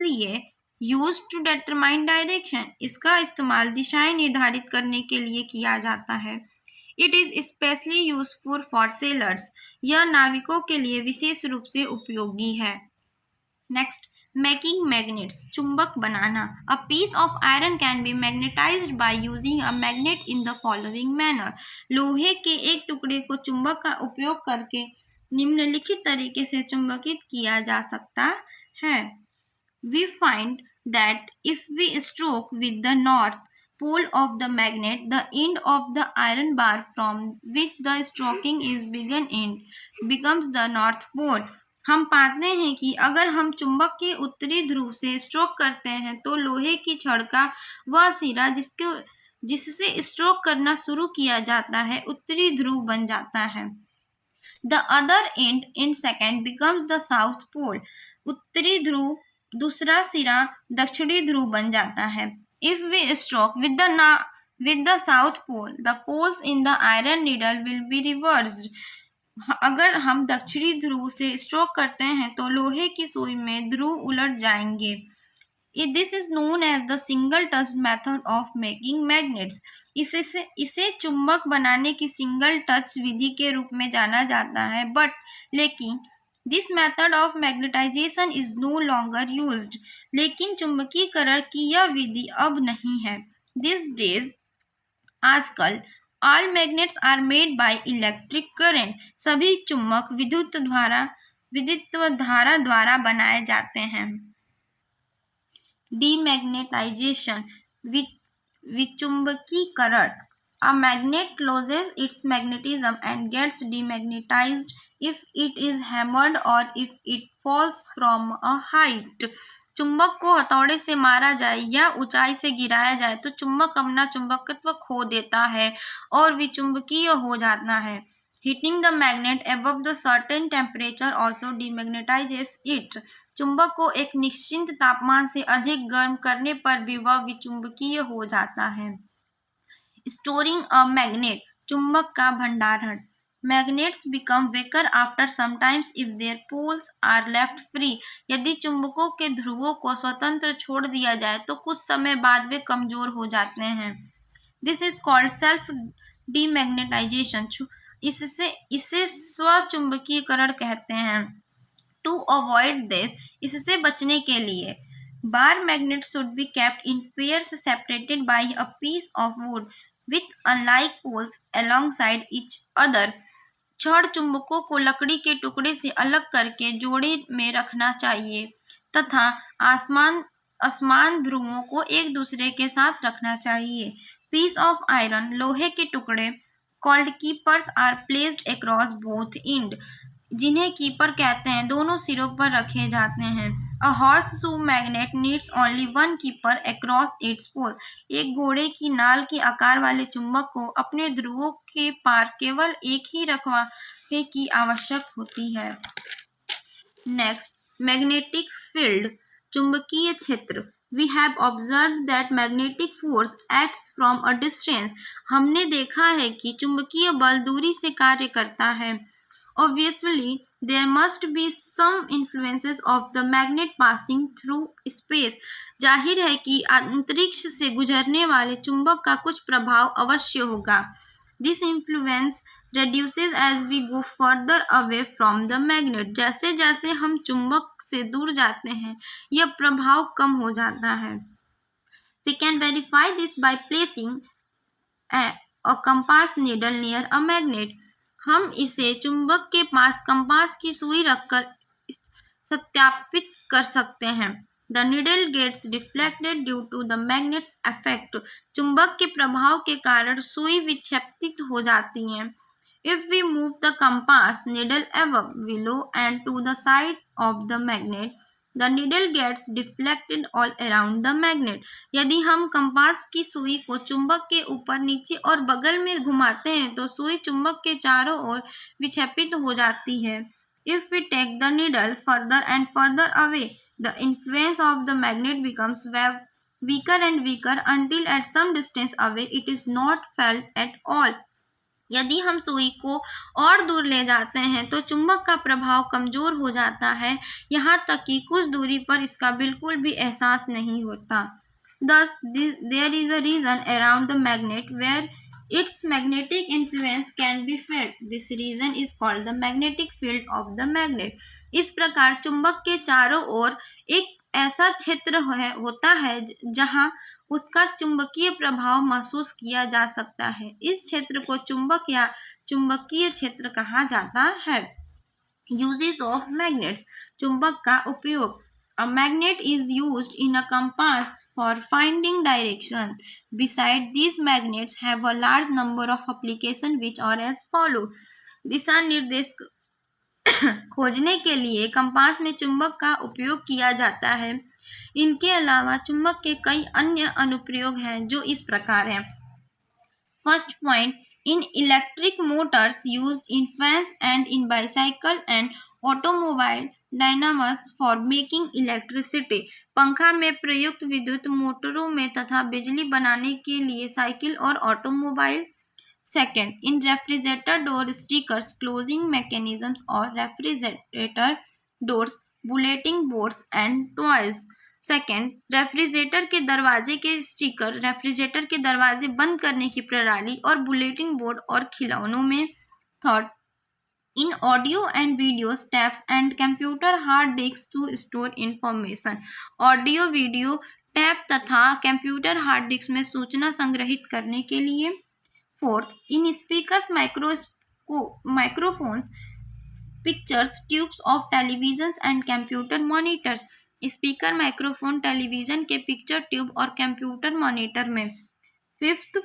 इसलिए use to determine direction, इसका इस्तेमाल दिशाएं निर्धारित करने के लिए किया जाता है। It is specially useful for sellers, यह नाविकों के लिए विशेष रूप से उपयोगी है। नेक्स्ट, मेकिंग मैग्नेट्स, चुंबक बनाना। A piece of iron can be magnetized by using a magnet in the following manner. लोहे के एक टुकड़े को चुंबक का उपयोग करके निम्नलिखित तरीके से चुंबकित किया जा सकता है। We find that if we stroke with the north pole of the magnet, the end of the iron bar from which the stroking is begun end becomes the north pole. हम पाते हैं कि अगर हम चुंबक के उत्तरी ध्रुव से स्ट्रोक करते हैं तो लोहे की छड़ का वह सिरा जिससे स्ट्रोक करना शुरू किया जाता है उत्तरी ध्रुव बन जाता है। The other end in second becomes the south pole. उत्तरी ध्रुव दूसरा सिरा दक्षिणी ध्रुव बन जाता है। If we stroke with the south pole, the poles in the iron needle will be reversed. अगर हम दक्षिणी ध्रुव से स्ट्रोक करते हैं तो लोहे की सुई में ध्रुव उलट जाएंगे। This is known as the single touch method of making magnets. इसे चुंबक बनाने की सिंगल टच विधि के रूप में जाना जाता है, लेकिन this method of magnetization is no longer used. लेकिन चुंबकीकरण की यह विधि अब नहीं है। These days, आजकल all magnets are made by electric current. सभी चुंबक विद्युत धारा द्वारा बनाए जाते हैं। Demagnetization, विचुंबकीकरण। A magnet loses its magnetism and gets demagnetized if it is hammered or if it falls from a height. चुंबक को हथौड़े से मारा जाए या ऊंचाई से गिराया जाए तो चुंबक अपना चुंबकत्व खो देता है और विचुंबकीय हो जाता है। Heating the magnet above the certain temperature also demagnetizes it. चुंबक को एक निश्चित तापमान से अधिक गर्म करने पर भी वह विचुंबकीय हो जाता है। Storing a magnet, चुंबक का भंडारण। Magnets become weaker after sometimes if their poles are left free. यदि चुंबकों के ध्रुवों को स्वतंत्र छोड़ दिया जाए तो कुछ समय बाद वे कमजोर हो जाते हैं। This is called self demagnetization. इसे स्वचुंबकीकरण कहते हैं। To avoid this, इससे बचने के लिए bar magnets should be kept in pairs separated by a piece of wood with unlike poles alongside each other. छड़ चुंबकों को लकड़ी के टुकड़े से अलग करके जोड़े में रखना चाहिए तथा असमान ध्रुवों को एक दूसरे के साथ रखना चाहिए। Piece of iron, लोहे के टुकड़े called keepers are placed across both end, जिन्हें कीपर कहते हैं, दोनों सिरों पर रखे जाते हैं। A horseshoe magnet needs only one keeper across its pole. एक घोड़े की नाल के आकार वाले चुंबक को अपने ध्रुवों के पार केवल एक ही रखवाले की आवश्यक होती है। नेक्स्ट, मैग्नेटिक फील्ड, चुंबकीय क्षेत्र। We have observed that magnetic force acts from a distance. हमने देखा है कि चुंबकीय बल दूरी से कार्य करता है। Obviously, there must be some influences of the magnet passing through space. जाहिर है कि अंतरिक्ष से गुजरने वाले चुंबक का कुछ प्रभाव अवश्य होगा। This influence reduces as we go further away from the magnet. जैसे जैसे हम चुंबक से दूर जाते हैं यह प्रभाव कम हो जाता है। We can verify this by placing a compass needle near a magnet. हम इसे चुंबक के पास कंपास की सुई रखकर सत्यापित कर सकते हैं। The needle gets deflected due to the magnet's effect. चुंबक के प्रभाव के कारण सुई विक्षेपित हो जाती है। If we move the compass needle above, below and to the side of the magnet, the needle gets deflected all around the magnet. यदि हम कंपास की सुई को चुंबक के ऊपर, नीचे और बगल में घुमाते हैं तो सुई चुंबक के चारों ओर विक्षेपित हो जाती है। If we take the needle further and further away, the influence of the magnet becomes weaker and weaker until at some distance away it is not felt at all. यदि हम सुई को और दूर ले जाते हैं तो चुंबक का प्रभाव कमजोर हो जाता है, यहाँ तक कि कुछ दूरी पर इसका बिल्कुल भी एहसास नहीं होता। Thus, there is a region around the magnet where its magnetic influence can be felt. This region is called the magnetic field of the magnet. इस प्रकार चुंबक के चारों ओर एक ऐसा क्षेत्र होता है जहाँ उसका चुंबकीय प्रभाव महसूस किया जा सकता है। इस क्षेत्र को चुंबक या चुंबकीय क्षेत्र कहा जाता है। Uses of magnets. चुंबक का उपयोग. A magnet is used in a compass for finding direction. Besides, these magnets have a large number of applications which are as follow. दिशा निर्देश खोजने के लिए कंपास में चुंबक का उपयोग किया जाता है। इनके अलावा चुंबक के कई अन्य अनुप्रयोग हैं जो इस प्रकार हैं। First point, in electric motors used in fans and in bicycle and automobile dynamos for making electricity. पंखा में प्रयुक्त विद्युत मोटरों में तथा बिजली बनाने के लिए साइकिल और automobile. Second, in refrigerator door stickers, closing mechanisms और refrigerator doors, bulletin boards and toys. Second, refrigerator के दरवाजे के स्टिकर, रेफ्रिजरेटर के दरवाजे बंद करने की प्रणाली और बुलेटिन बोर्ड और खिलौनों में। Third, in audio and video tapes and computer hard disk to store information. Audio video tape तथा कंप्यूटर हार्ड डिस्क में सूचना संग्रहित करने के लिए। Fourth, in speakers, microphones, pictures tubes of televisions and computer monitors. Speaker, microphone, television के picture tube और computer monitor में। फिफ्थ,